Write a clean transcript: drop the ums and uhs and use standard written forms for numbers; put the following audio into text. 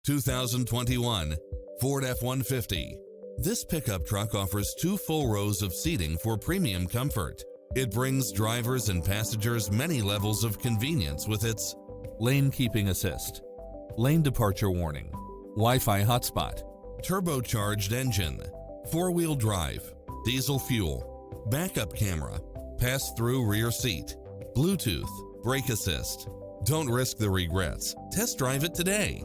2021 Ford F-150. This pickup truck offers 2 full rows of seating for premium comfort. It brings drivers and passengers many levels of convenience with its lane keeping assist, lane departure warning, Wi-Fi hotspot, turbocharged engine, 4-wheel drive, diesel fuel, backup camera, pass-through rear seat, Bluetooth, brake assist. Don't risk the regrets. Test drive it today.